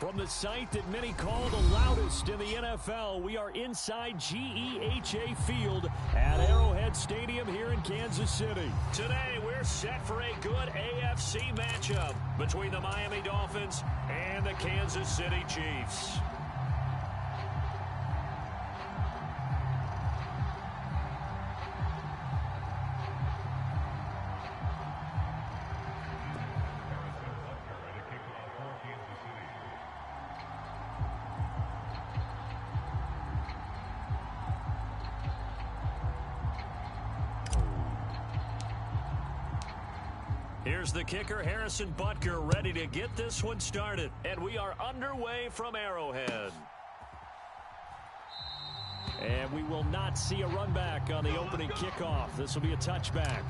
From the site that many call the loudest in the NFL, we are inside GEHA Field at Arrowhead Stadium here in Kansas City. Today, we're set for a good AFC matchup between the Miami Dolphins and the Kansas City Chiefs. Here's the kicker, Harrison Butker, ready to get this one started. And we are underway from Arrowhead. And we will not see a run back on the opening kickoff. This will be a touchback.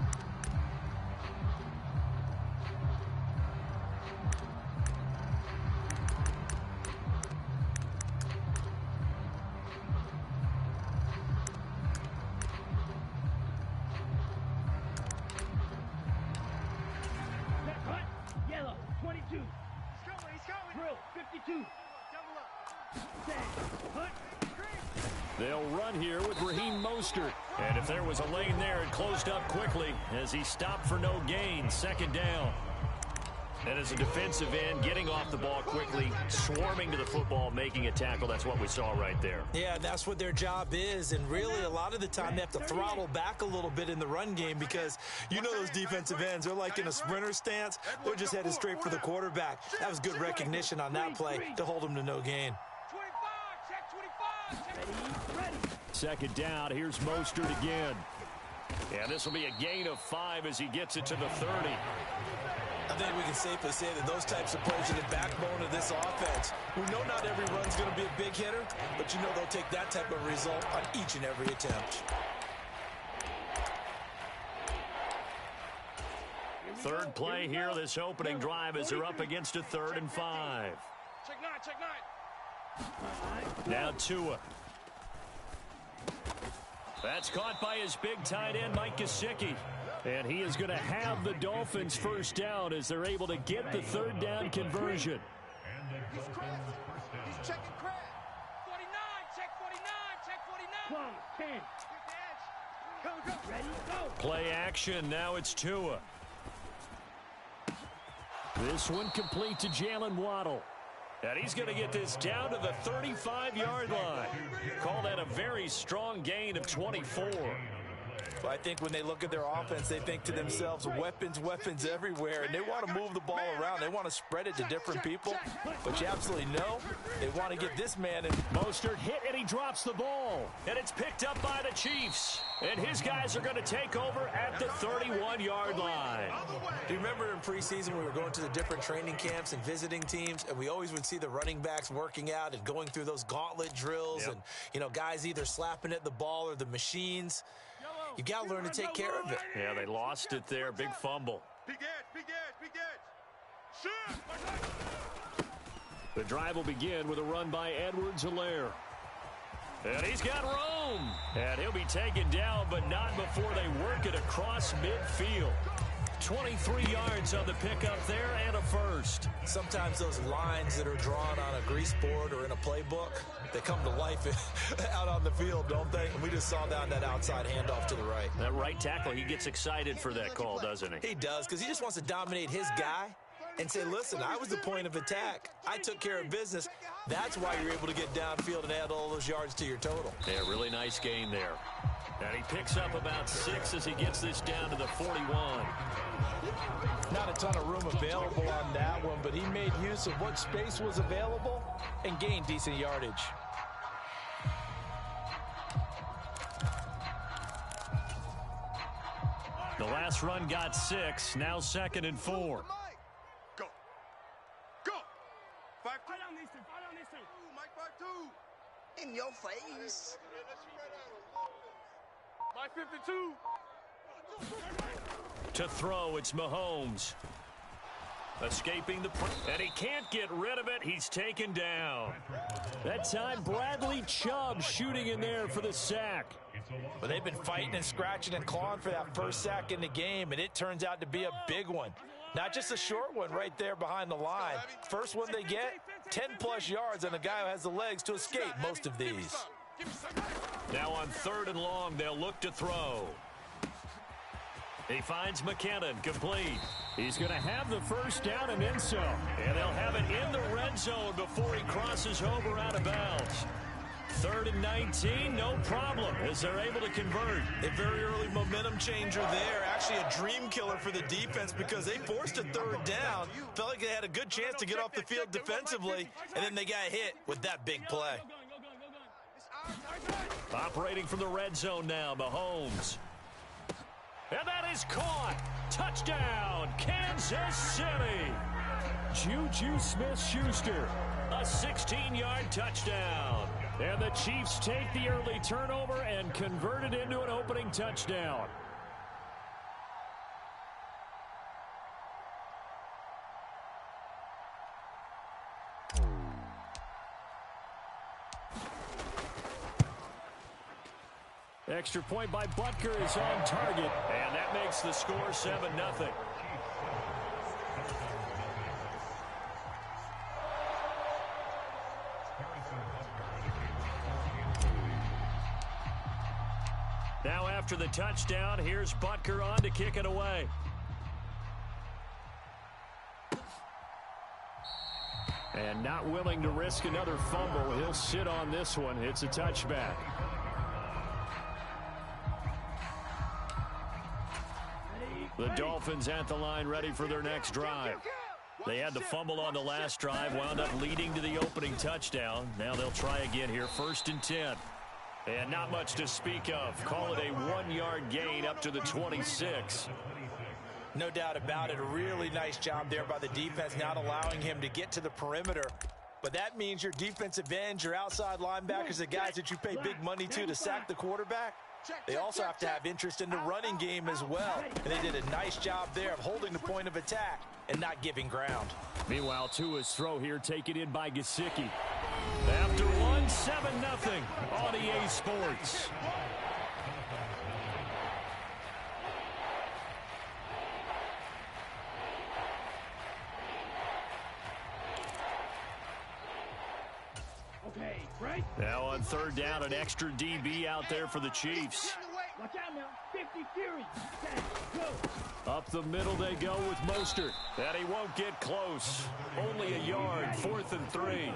They'll run here with Raheem Mostert. And if there was a lane there, it closed up quickly as he stopped for no gain. Second down. And as a defensive end, getting off the ball quickly, swarming to the football, making a tackle. That's what we saw right there. Yeah, that's what their job is. And really, a lot of the time, they have to throttle back a little bit in the run game because you know those defensive ends, they're like in a sprinter stance. They're just headed straight for the quarterback. That was good recognition on that play to hold him to no gain. Second down, here's Mostert again. And this will be a gain of 5 as he gets it to the 30. I think we can safely say that those types of plays are the backbone of this offense. We know not every run's going to be a big hitter, but you know they'll take that type of result on each and every attempt. Third play here, this opening drive as they're up against a 3rd and 5. Check nine. Now Tua. That's caught by his big tight end, Mike Gesicki. And he is going to have the Dolphins first down as they're able to get the 3rd down conversion. He's checking Craig. 49, check 49, check 49. 10. Go. Ready, go. Play action, now it's Tua. This one complete to Jalen Waddle. And he's going to get this down to the 35-yard line. Call that a very strong gain of 24. Well, I think when they look at their offense, they think to themselves, weapons everywhere, and they want to move the ball around. They want to spread it to different people, but you absolutely know they want to get this man in. Mostert hit, and he drops the ball. And it's picked up by the Chiefs. And his guys are going to take over at the 31-yard line. Do you remember in preseason we were going to the different training camps and visiting teams, and we always would see the running backs working out and going through those gauntlet drills, and, you know, guys either slapping at the ball or the machines. You got to learn to take care of it. Yeah, they lost it there. Big fumble. Big edge. Shoot. The drive will begin with a run by Edwards-Helaire. And he's got room. And he'll be taken down, but not before they work it across midfield. 23 yards on the pickup there and a first. Sometimes those lines that are drawn on a grease board or in a playbook, they come to life out on the field, don't they? And we just saw down that outside handoff to the right. That right tackle, he gets excited for that call, doesn't he? He does, because he just wants to dominate his guy and say, listen, I was the point of attack. I took care of business. That's why you're able to get downfield and add all those yards to your total. Yeah, really nice gain there. And he picks up about 6 as he gets this down to the 41. Not a ton of room available on that one, but he made use of what space was available and gained decent yardage. The last run got 6, now 2nd and 4. Go. 5-2. Mike 5-2. In your face. Mike 52. To throw, it's Mahomes. Escaping the and he can't get rid of it. He's taken down. That time, Bradley Chubb shooting in there for the sack. But they've been fighting and scratching and clawing for that first sack in the game, and it turns out to be a big one. Not just a short one right there behind the line. First one they get, 10-plus yards on a guy who has the legs to escape most of these. Now on 3rd and long, they'll look to throw. He finds McKinnon, complete. He's going to have the first down and then some. And they'll have it in the red zone before he crosses over out of bounds. 3rd and 19, no problem, as they're able to convert. A very early momentum changer there. Actually a dream killer for the defense because they forced a 3rd down. Felt like they had a good chance to get off the field defensively, and then they got hit with that big play. Operating from the red zone now, Mahomes. And that is caught. Touchdown, Kansas City. Juju Smith-Schuster, a 16-yard touchdown. And the Chiefs take the early turnover and convert it into an opening touchdown. Extra point by Butker is on target, and that makes the score 7-0. Now after the touchdown, here's Butker on to kick it away. And not willing to risk another fumble, he'll sit on this one. It's a touchback. The Dolphins at the line ready for their next drive. They had the fumble on the last drive, wound up leading to the opening touchdown. Now they'll try again here, 1st and 10. And not much to speak of. Call it a 1-yard gain up to the 26. No doubt about it. A really nice job there by the defense, not allowing him to get to the perimeter. But that means your defensive ends, your outside linebackers, the guys that you pay big money to sack the quarterback, they also have to have interest in the running game as well. And they did a nice job there of holding the point of attack and not giving ground. Meanwhile, Tua's throw here taken in by Gesicki. After one, 7-0 on EA Sports. Now on 3rd down, an extra DB out there for the Chiefs. Watch out now, 50 Fury. Go. Up the middle they go with Mostert. And he won't get close. Only a yard, 4th and 3.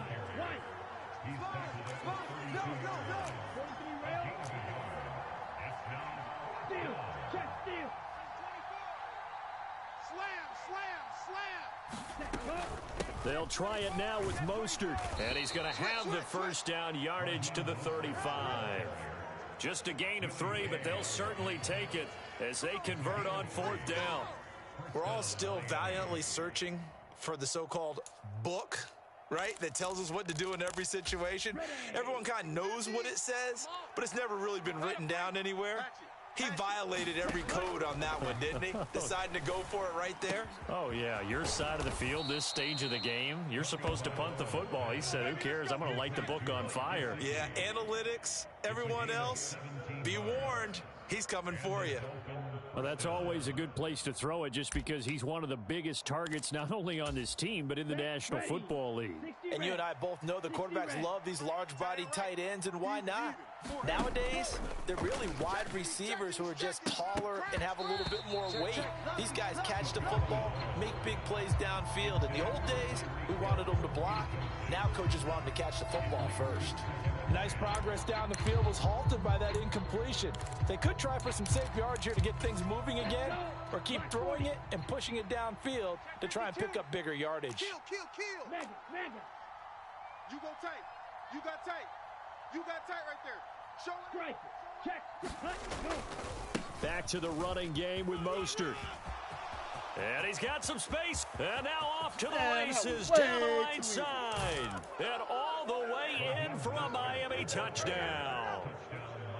They'll try it now with Mostert. And he's going to have the first down, yardage to the 35. Just a gain of 3, but they'll certainly take it as they convert on 4th down. We're all still valiantly searching for the so-called book, right, that tells us what to do in every situation. Everyone kind of knows what it says, but it's never really been written down anywhere. He violated every code on that one, didn't he? Deciding to go for it right there. Oh, yeah. Your side of the field, this stage of the game, you're supposed to punt the football. He said, who cares? I'm going to light the book on fire. Yeah, analytics, everyone else, be warned. He's coming for you. Well, that's always a good place to throw it just because he's one of the biggest targets not only on this team but in the National Football League. And you and I both know the quarterbacks love these large-bodied tight ends, and why not? Nowadays, they're really wide receivers who are just taller and have a little bit more weight. These guys catch the football, make big plays downfield. In the old days, we wanted them to block. Now coaches want them to catch the football first. Nice progress down the field was halted by that incompletion. They could try for some safe yards here to get things moving again, or keep throwing it and pushing it downfield to try and pick up bigger yardage. Kill. Mega. You go tight. You got tight. You got tight right there. Show it. Strike it. Check. Hunt. Go. Back to the running game with Mostert. And he's got some space. And now off to the races down the right side. And all the way in for a Miami touchdown.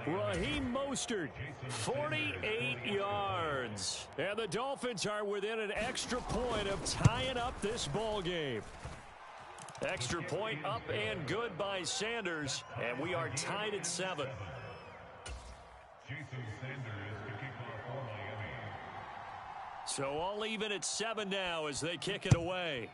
Raheem Mostert, 48 yards. And the Dolphins are within an extra point of tying up this ball game. Extra point up and good by Sanders. And we are tied at 7. So all even at 7 now as they kick it away.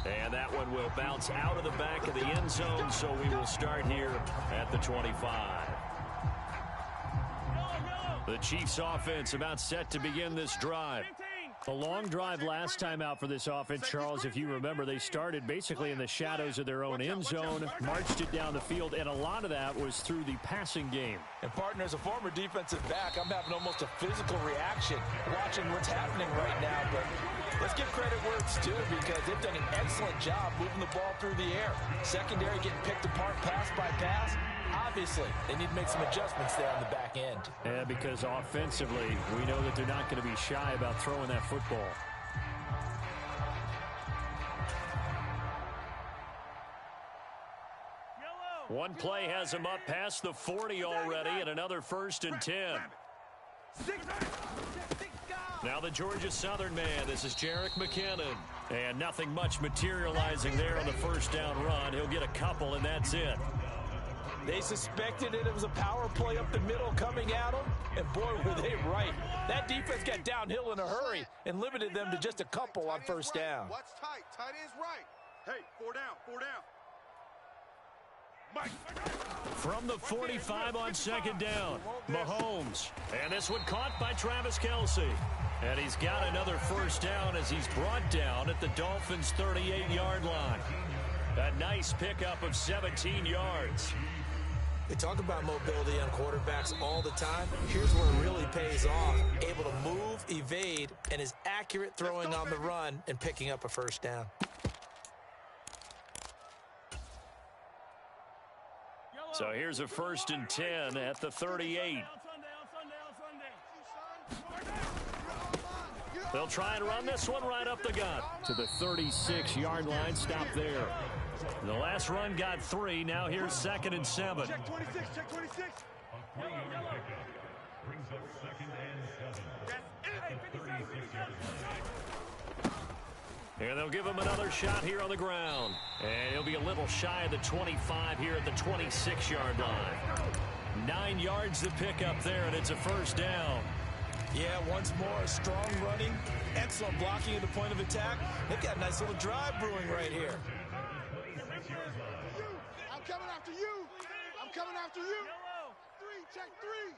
And that one will bounce out of the back of the end zone, so we will start here at the 25. The Chiefs offense about set to begin this drive. A long drive last time out for this offense, Charles. If you remember, they started basically in the shadows of their own end zone, marched it down the field, and a lot of that was through the passing game. And partner, as a former defensive back, I'm having almost a physical reaction watching what's happening right now. But let's give credit where it's due because they've done an excellent job moving the ball through the air. Secondary getting picked apart pass by pass. Obviously, they need to make some adjustments there on the back end. Yeah, because offensively, we know that they're not going to be shy about throwing that football. One play has him up past the 40 already, and another 1st and 10. Now the Georgia Southern man. This is Jerick McKinnon. And nothing much materializing there on the first down run. He'll get a couple, and that's it. They suspected it was a power play up the middle coming at them, and boy, were they right. That defense got downhill in a hurry and limited them to just a couple on first down. Watch tight. Tight ends right. Hey, 4 down, 4 down. From the 45 on 2nd down, Mahomes. And this one caught by Travis Kelce. And he's got another first down as he's brought down at the Dolphins' 38-yard line. A nice pickup of 17 yards. They talk about mobility on quarterbacks all the time. Here's where it really pays off. Able to move, evade, and is accurate throwing on the run and picking up a first down. So here's a 1st and 10 at the 38. They'll try and run this one right up the gut to the 36-yard line. Stop there. The last run got 3. Now here's 2nd and 7. Check 26, check 26. Brings up 2nd and 7. And they'll give him another shot here on the ground. And he'll be a little shy of the 25 here at the 26-yard line. 9 yards to pick up there, and it's a first down. Yeah, once more, strong running, excellent blocking at the point of attack. They've got a nice little drive brewing right here. I'm coming after you. I'm coming after you. 3, check 3.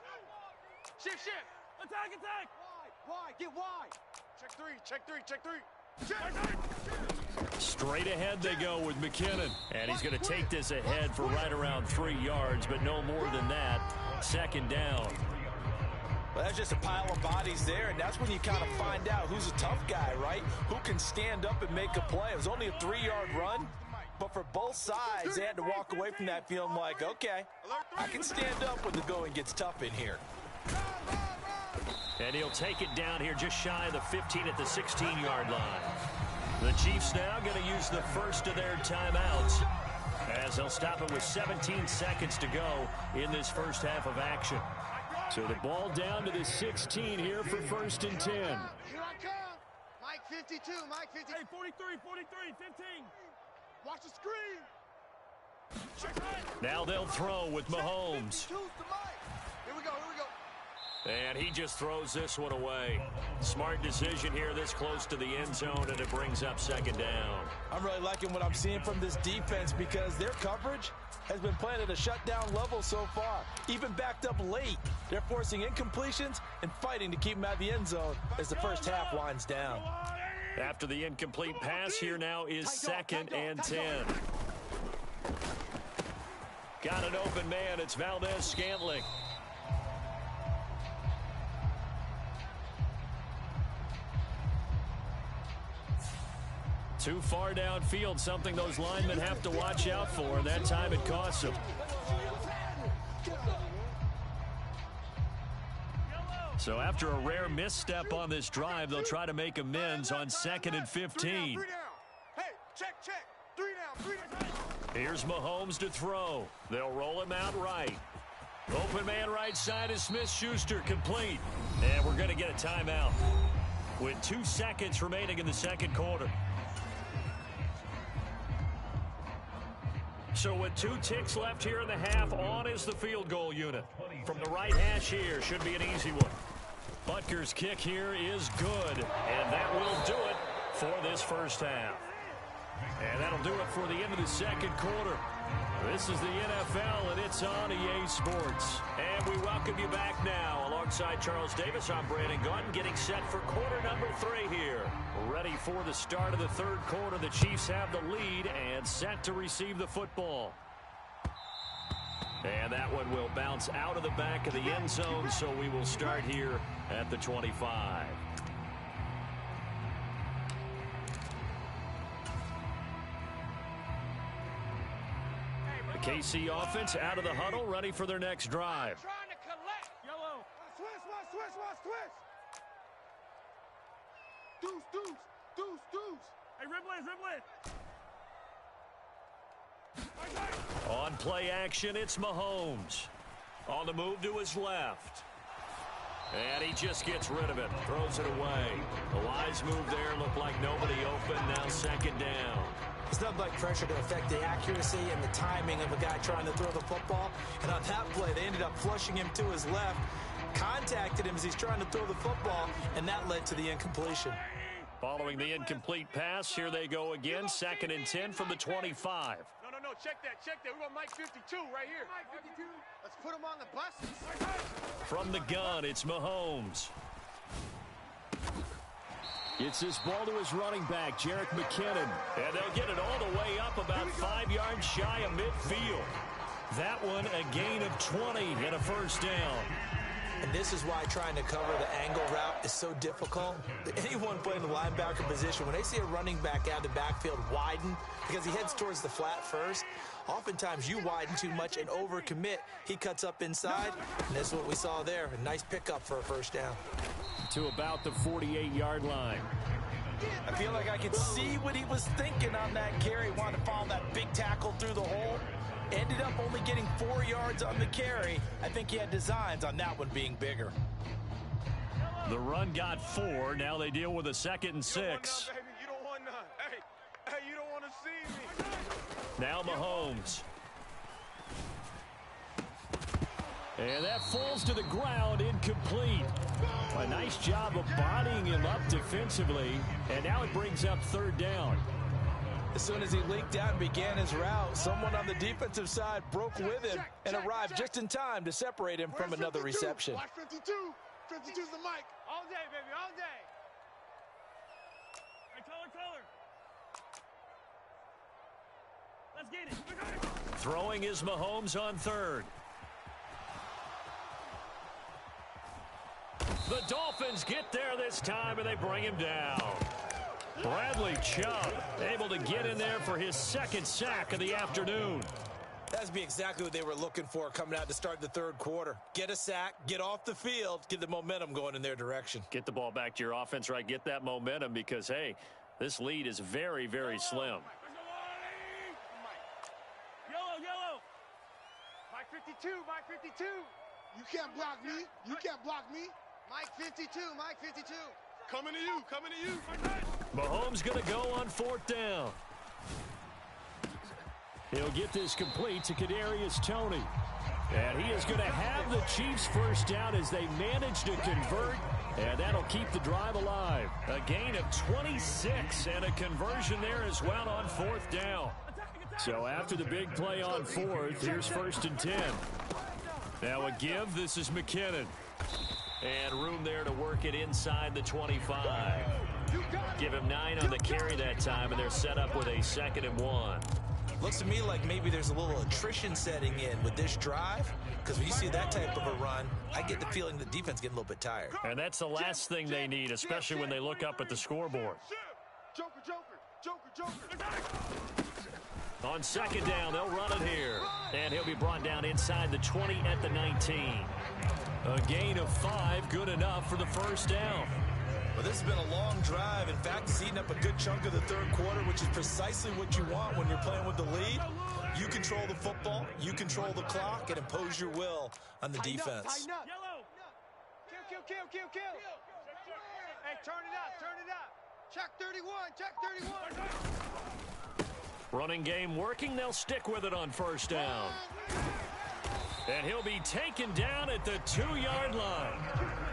Shift. Attack. Wide, get wide. Check 3, check 3, check 3. Check. Straight ahead they go with McKinnon. And he's going to take this ahead for right around 3 yards, but no more than that. 2nd down. Well, that's just a pile of bodies there, and that's when you kind of find out who's a tough guy, right? Who can stand up and make a play. It was only a 3-yard run, but for both sides, they had to walk away from that feeling like, okay, I can stand up when the going gets tough in here. And he'll take it down here just shy of the 15 at the 16-yard line. The Chiefs now going to use the first of their timeouts as they'll stop it with 17 seconds to go in this first half of action. So the ball down to the 16 here for 1st and 10. Here I come. Mike 52, Mike 52. Hey, 43, 15. Watch the screen. Now they'll throw with Mahomes. Here we go. And he just throws this one away. Smart decision here this close to the end zone, and it brings up 2nd down. I'm really liking what I'm seeing from this defense because their coverage has been playing at a shutdown level so far. Even backed up late, they're forcing incompletions and fighting to keep them out of the end zone as the first half winds down. After the incomplete pass, here now is 2nd and 10. Got an open man. It's Valdez-Scantling. Too far downfield, something those linemen have to watch out for. That time it costs them. So after a rare misstep on this drive, they'll try to make amends on 2nd and 15. 3 down. Hey, check. 3 down. Here's Mahomes to throw. They'll roll him out right. Open man right side is Smith-Schuster, complete. And we're going to get a timeout with 2 seconds remaining in the second quarter. So with 2 ticks left here in the half, on is the field goal unit. From the right hash here, should be an easy one. Butker's kick here is good, and that will do it for this first half. And that'll do it for the end of the second quarter. This is the NFL, and it's on EA Sports. And we welcome you back now. Alongside Charles Davis, I'm Brandon Gunn, getting set for quarter number 3 here. Ready for the start of the third quarter. The Chiefs have the lead and set to receive the football. And that one will bounce out of the back of the end zone, so we will start here at the 25. The KC offense out of the huddle, ready for their next drive. Trying to collect. Yellow. Watch twist. Deuce. Hey, Riblet. On play action, it's Mahomes. On the move to his left. And he just gets rid of it. Throws it away. The wise move there. Looked like nobody open. Now second down. It's nothing like pressure to affect the accuracy and the timing of a guy trying to throw the football. And on that play, they ended up flushing him to his left. Contacted him as he's trying to throw the football. And that led to the incompletion. Following the incomplete pass, here they go again. 2nd and 10 from the 25. No, check that. We're going Mike 52 right here. Mike 52. Let's put him on the bus. From the gun, it's Mahomes. Gets this ball to his running back, Jerick McKinnon. And they'll get it all the way up about 5 yards shy of midfield. That one a gain of 20 and a first down. And this is why trying to cover the angle route is so difficult. Anyone playing the linebacker position, when they see a running back out of the backfield widen, because he heads towards the flat first, oftentimes you widen too much and overcommit. He cuts up inside, and that's what we saw there. A nice pickup for a first down. To about the 48-yard line. I feel like I could see what he was thinking on that carry. Wanted to follow that big tackle through the hole. Ended up only getting 4 yards on the carry. I think he had designs on that one being bigger. The run got 4. Now they deal with a 2nd and 6. You don't want none. Hey, you don't want to see me. Now Mahomes. And that falls to the ground, incomplete. A nice job of bodying him up defensively. And now it brings up 3rd down. As soon as he leaked out and began his route, someone on the defensive side broke with him and arrived just in time to separate him from another reception. Watch 52. 52's the mic. All day, baby, all day. Hey, color. Let's get it. Throwing is Mahomes on 3rd. The Dolphins get there this time, and they bring him down. Bradley Chubb able to get in there for his 2nd sack of the afternoon. That'd be exactly what they were looking for coming out to start the third quarter. Get a sack, get off the field, get the momentum going in their direction. Get the ball back to your offense, right? Get that momentum because, hey, this lead is very, very slim. Yellow. Mike 52. You can't block me. Mike 52. Coming to you. Mahomes going to go on 4th down. He'll get this complete to Kadarius Toney. And he is going to have the Chiefs first down as they manage to convert. And that'll keep the drive alive. A gain of 26 and a conversion there as well on 4th down. So after the big play on 4th, here's 1st and 10. Now a give. This is McKinnon. And room there to work it inside the 25. Give him 9 on the carry that time, and they're set up with a 2nd and 1. Looks to me like maybe there's a little attrition setting in with this drive, because when you see that type of a run, I get the feeling the defense getting a little bit tired. And that's the last thing they need, especially when they look up at the scoreboard. Joker. On 2nd down, they'll run it here. And he'll be brought down inside the 20 at the 19. A gain of 5, good enough for the first down. Well, this has been a long drive. In fact, it's eaten up a good chunk of the third quarter, which is precisely what you want when you're playing with the lead. You control the football, you control the clock, and impose your will on the defense. Yellow. Kill. Hey, turn it up. Check 31. Running game working. They'll stick with it on 1st down. And he'll be taken down at the 2-yard line.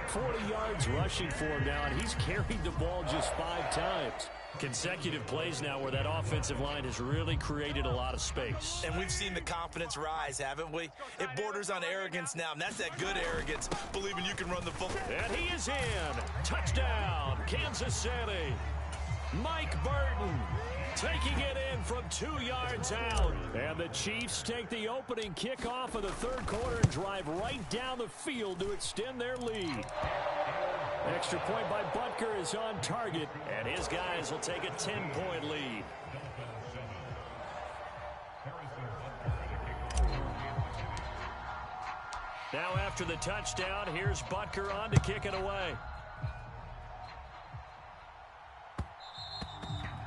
40 yards rushing for him now, and he's carried the ball just 5 times. Consecutive plays now where that offensive line has really created a lot of space. And we've seen the confidence rise, haven't we? It borders on arrogance now, and that's that good arrogance, believing you can run the football. And he is in. Touchdown, Kansas City. Mike Burton taking it in from 2 yards out. And the Chiefs take the opening kickoff of the third quarter and drive right down the field to extend their lead. Extra point by Butker is on target, and his guys will take a 10-point lead. Now after the touchdown, here's Butker on to kick it away.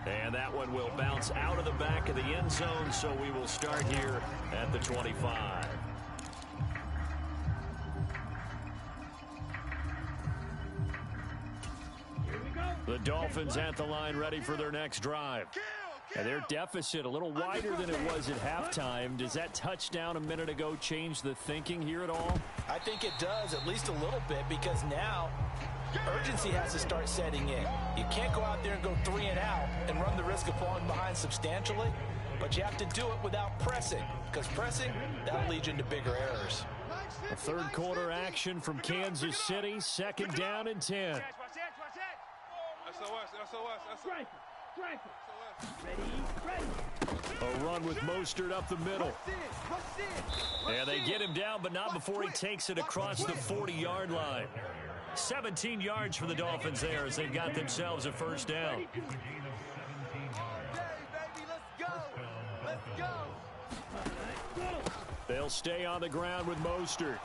And that one will bounce out of the back of the end zone, so we will start here at the 25. The Dolphins at the line ready for their next drive. And their deficit a little wider than it was at halftime. Does that touchdown a minute ago change the thinking here at all? I think it does, at least a little bit, because now urgency has to start setting in. You can't go out there and go 3 and out and run the risk of falling behind substantially, but you have to do it without pressing, because pressing, that'll lead you into bigger errors. A third quarter action from Kansas City, 2nd down and 10. A run with Mostert up the middle. And they get him down, but not before he takes it across the 40-yard line. 17 yards for the Dolphins there as they've got themselves a first down. They'll stay on the ground with Mostert.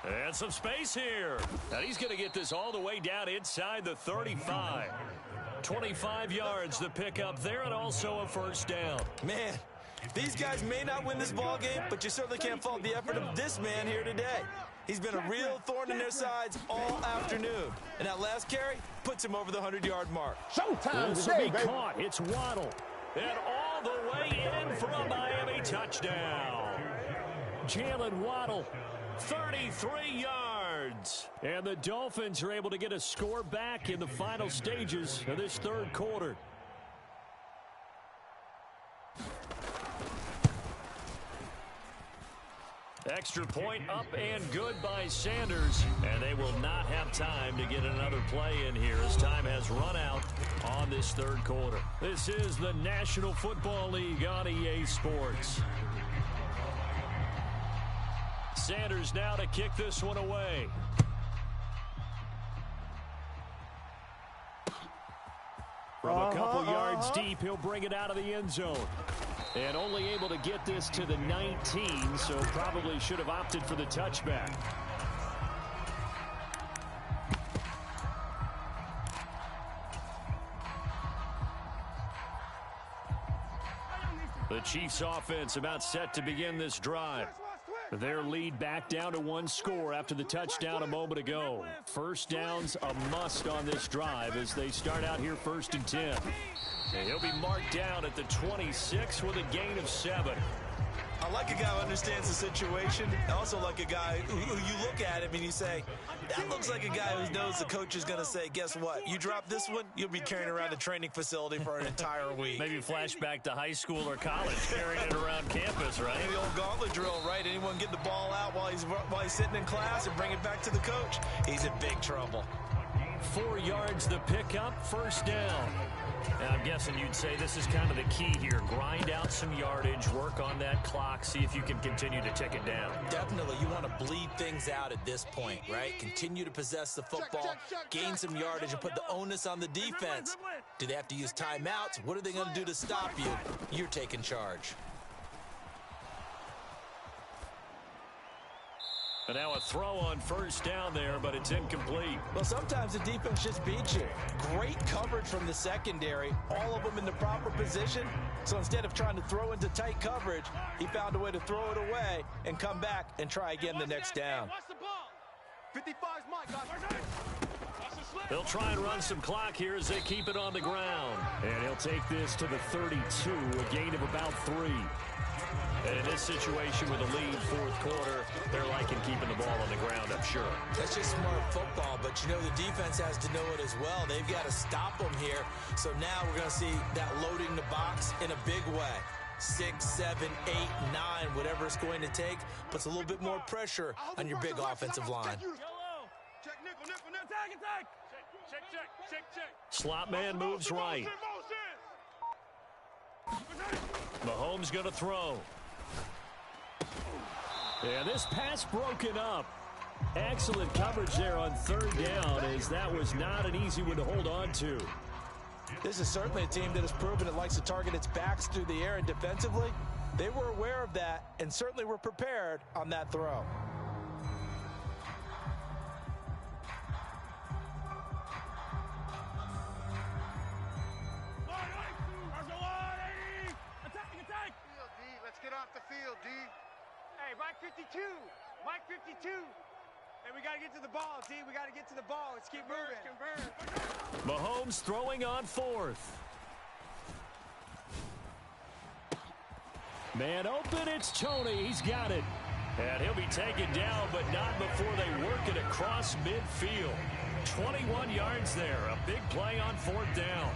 And some space here. And he's going to get this all the way down inside the 35. 25 yards the pickup there, and also a first down. Man, these guys may not win this ball game, but you certainly can't fault the effort of this man here today. He's been a real thorn in their sides all afternoon. And that last carry puts him over the 100-yard mark. Showtime This today, will be baby. caught. It's Waddle. And all the way in for a Miami touchdown. Jalen Waddle, 33 yards. And the Dolphins are able to get a score back in the final stages of this third quarter. Extra point up and good by Sanders. And they will not have time to get another play in here as time has run out on this third quarter. This is the National Football League on EA Sports. Sanders now to kick this one away. From a couple yards deep, he'll bring it out of the end zone. And only able to get this to the 19, so probably should have opted for the touchback. The Chiefs offense about set to begin this drive. Their lead back down to 1 score after the touchdown a moment ago. First down's a must on this drive as they start out here 1st and 10. And he'll be marked down at the 26 with a gain of 7. I like a guy who understands the situation. I also like a guy who you look at him and you say, that looks like a guy who knows the coach is going to say, guess what? You drop this one, you'll be carrying around the training facility for an entire week. Maybe flashback to high school or college, carrying it around campus, right? The old gauntlet drill, right? Anyone get the ball out while he's sitting in class and bring it back to the coach? He's in big trouble. 4 yards the pickup, first down. And I'm guessing you'd say this is kind of the key here. Grind out some yardage, work on that clock, see if you can continue to tick it down. Definitely, you want to bleed things out at this point, right? Continue to possess the football, gain some yardage, and put the onus on the defense. Do they have to use timeouts? What are they going to do to stop you? You're taking charge. And now a throw on first down there, but it's incomplete. Well, sometimes the defense just beats you. Great coverage from the secondary, all of them in the proper position. So instead of trying to throw into tight coverage, he found a way to throw it away and come back and try again the next down. Watch the ball. 55's Mike. They'll try and run some clock here as they keep it on the ground. And he'll take this to the 32, a gain of about 3. And in this situation with a lead fourth quarter, they're liking keeping the ball on the ground, I'm sure. That's just smart football, but you know the defense has to know it as well. They've got to stop them here. So now we're going to see that loading the box in a big way. 6, 7, 8, 9, whatever it's going to take, puts a little bit more pressure on your big offensive line. Slot man moves right. Mahomes going to throw. Yeah, this pass broken up. Excellent coverage there on third down, as that was not an easy one to hold on to. This is certainly a team that has proven it likes to target its backs through the air, and defensively, they were aware of that and certainly were prepared on that throw. Let's get off the field, D. Hey, Mike 52. Mike 52. Hey, we got to get to the ball, D. We got to get to the ball. Let's keep moving. Mahomes throwing on fourth. Man open, it's Tony. He's got it. And he'll be taken down, but not before they work it across midfield. 21 yards there. A big play on fourth down.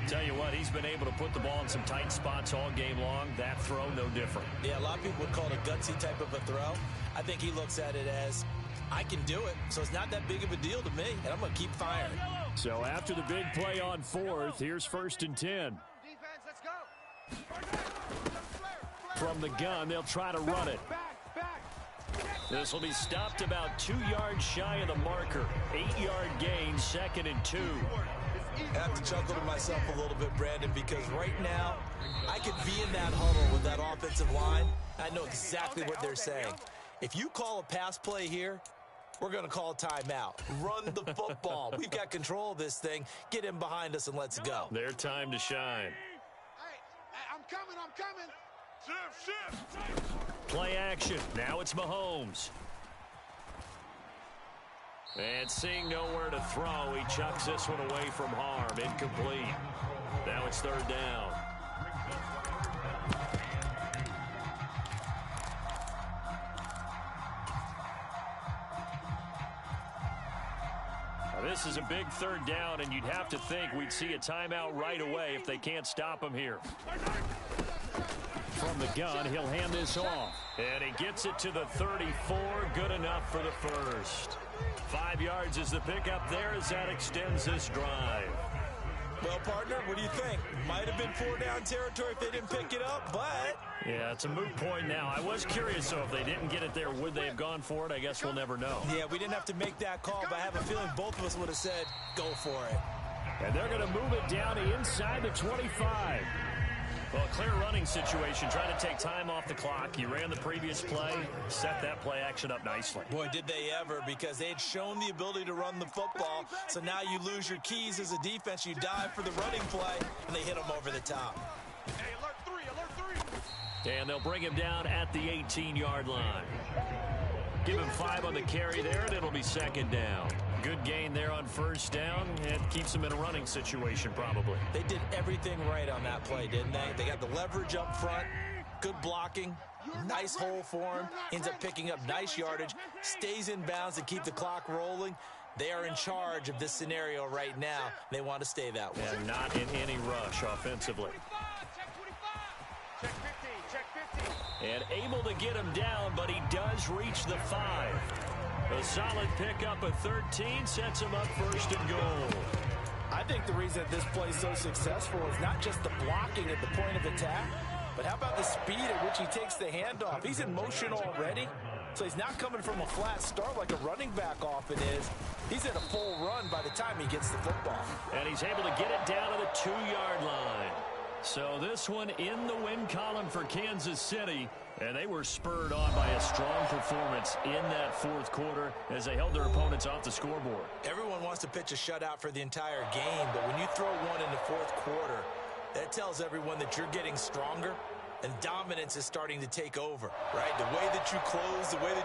Tell you what, he's been able to put the ball in some tight spots all game long. That throw, no different. Yeah, a lot of people would call it a gutsy type of a throw. I think he looks at it as, I can do it, so it's not that big of a deal to me, and I'm going to keep firing. So after the big play on fourth, here's 1st and 10. Defense, let's go. From the gun, they'll try to run it. This will be stopped about 2 yards shy of the marker. 8-yard gain, 2nd and 2. I have to chuckle to myself a little bit, Brandon, because right now I could be in that huddle with that offensive line. I know exactly what they're saying. If you call a pass play here, we're going to call a timeout. Run the football. We've got control of this thing. Get in behind us and let's go. Their time to shine. Hey, I'm coming. Shift. Play action. Now it's Mahomes. And seeing nowhere to throw, he chucks this one away from harm. Incomplete. Now it's 3rd down. Now this is a big 3rd down, and you'd have to think we'd see a timeout right away if they can't stop him here. From the gun, he'll hand this off. And he gets it to the 34. Good enough for the first. 5 yards is the pickup there as that extends this drive. Well, partner, what do you think? Might have been 4-down territory if they didn't pick it up, but... Yeah, it's a moot point now. I was curious, though, if they didn't get it there, would they have gone for it? I guess we'll never know. Yeah, we didn't have to make that call, but I have a feeling both of us would have said, go for it. And they're going to move it down to inside the 25. Well, a clear running situation, trying to take time off the clock. You ran the previous play, set that play action up nicely. Boy, did they ever, because they had shown the ability to run the football. So now you lose your keys as a defense. You dive for the running play, and they hit them over the top. Hey, alert 3. And they'll bring him down at the 18-yard line. Give him 5 on the carry there, and it'll be 2nd down. Good gain there on 1st down. It keeps them in a running situation, probably. They did everything right on that play, didn't they? They got the leverage up front, good blocking, nice hole for him, ends up picking up nice yardage, stays in bounds to keep the clock rolling. They are in charge of this scenario right now. They want to stay that way. And not in any rush offensively. Check 15. And able to get him down, but he does reach the 5. A solid pickup of 13 sets him up 1st and goal. I think the reason that this play is so successful is not just the blocking at the point of attack, but how about the speed at which he takes the handoff? He's in motion already, so he's not coming from a flat start like a running back often is. He's in a full run by the time he gets the football. And he's able to get it down to the 2-yard line. So this one in the win column for Kansas City. And they were spurred on by a strong performance in that 4th quarter as they held their opponents off the scoreboard. Everyone wants to pitch a shutout for the entire game, but when you throw one in the 4th quarter, that tells everyone that you're getting stronger and dominance is starting to take over, right? The way that you close, the way that you